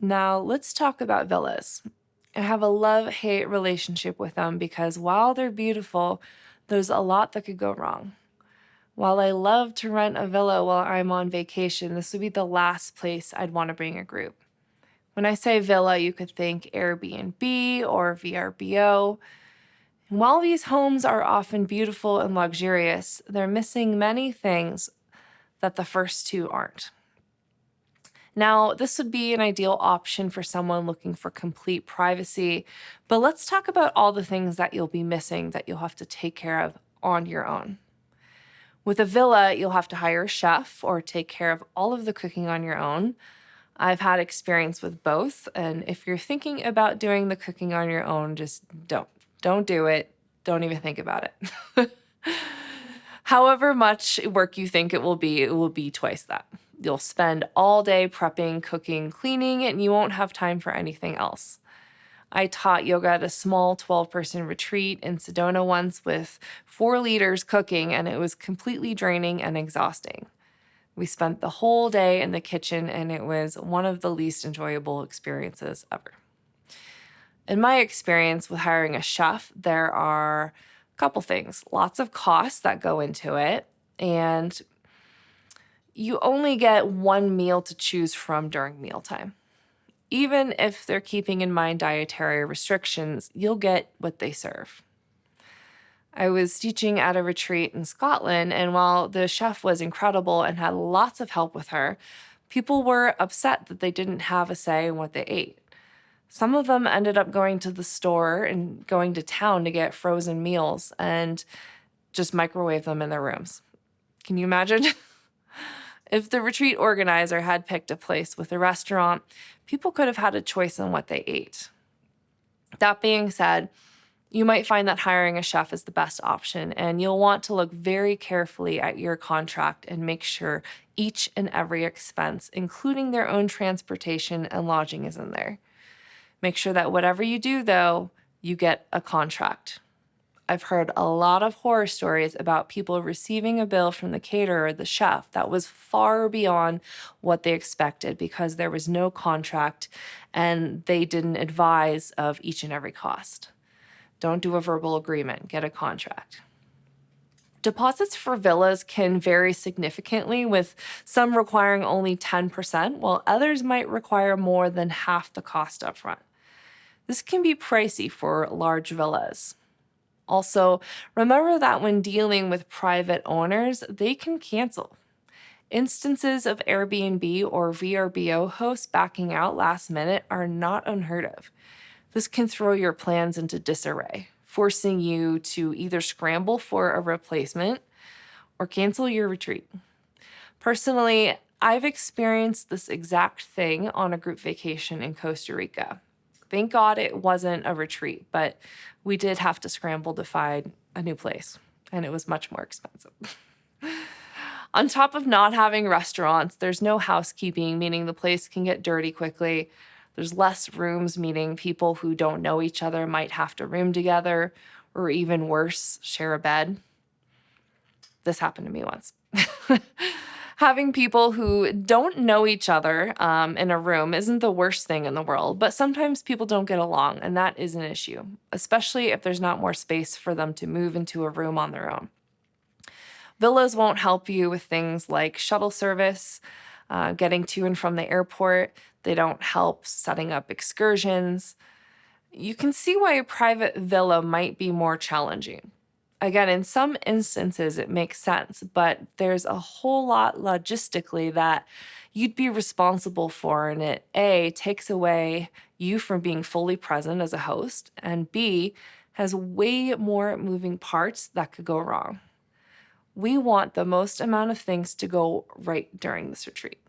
Now, let's talk about villas. I have a love-hate relationship with them because while they're beautiful, there's a lot that could go wrong. While I love to rent a villa while I'm on vacation, this would be the last place I'd want to bring a group. When I say villa, you could think Airbnb or VRBO. And while these homes are often beautiful and luxurious, they're missing many things that the first two aren't. Now, this would be an ideal option for someone looking for complete privacy, but let's talk about all the things that you'll be missing that you'll have to take care of on your own. With a villa, you'll have to hire a chef or take care of all of the cooking on your own. I've had experience with both, and if you're thinking about doing the cooking on your own, just don't. Don't do it. Don't even think about it. However much work you think it will be twice that. You'll spend all day prepping, cooking, cleaning, and you won't have time for anything else. I taught yoga at a small 12-person retreat in Sedona once with 4 leaders cooking, and it was completely draining and exhausting. We spent the whole day in the kitchen, and it was one of the least enjoyable experiences ever. In my experience with hiring a chef, there are a couple things, lots of costs that go into it, and you only get one meal to choose from during mealtime. Even if they're keeping in mind dietary restrictions, you'll get what they serve. I was teaching at a retreat in Scotland, and while the chef was incredible and had lots of help with her, people were upset that they didn't have a say in what they ate. Some of them ended up going to the store and going to town to get frozen meals and just microwave them in their rooms. Can you imagine? If the retreat organizer had picked a place with a restaurant, people could have had a choice on what they ate. That being said, you might find that hiring a chef is the best option, and you'll want to look very carefully at your contract and make sure each and every expense, including their own transportation and lodging, is in there. Make sure that whatever you do, though, you get a contract. I've heard a lot of horror stories about people receiving a bill from the caterer or the chef that was far beyond what they expected because there was no contract and they didn't advise of each and every cost. Don't do a verbal agreement, get a contract. Deposits for villas can vary significantly, with some requiring only 10%, while others might require more than half the cost upfront. This can be pricey for large villas. Also, remember that when dealing with private owners, they can cancel. Instances of Airbnb or VRBO hosts backing out last minute are not unheard of. This can throw your plans into disarray, forcing you to either scramble for a replacement or cancel your retreat. Personally, I've experienced this exact thing on a group vacation in Costa Rica. Thank God it wasn't a retreat, but we did have to scramble to find a new place, and it was much more expensive. On top of not having restaurants, there's no housekeeping, meaning the place can get dirty quickly. There's less rooms, meaning people who don't know each other might have to room together, or even worse, share a bed. This happened to me once. Having people who don't know each other in a room isn't the worst thing in the world, but sometimes people don't get along, and that is an issue, especially if there's not more space for them to move into a room on their own. Villas won't help you with things like shuttle service, getting to and from the airport. They don't help setting up excursions. You can see why a private villa might be more challenging. Again, in some instances, it makes sense, but there's a whole lot logistically that you'd be responsible for, and it A, takes away you from being fully present as a host, and B, has way more moving parts that could go wrong. We want the most amount of things to go right during this retreat.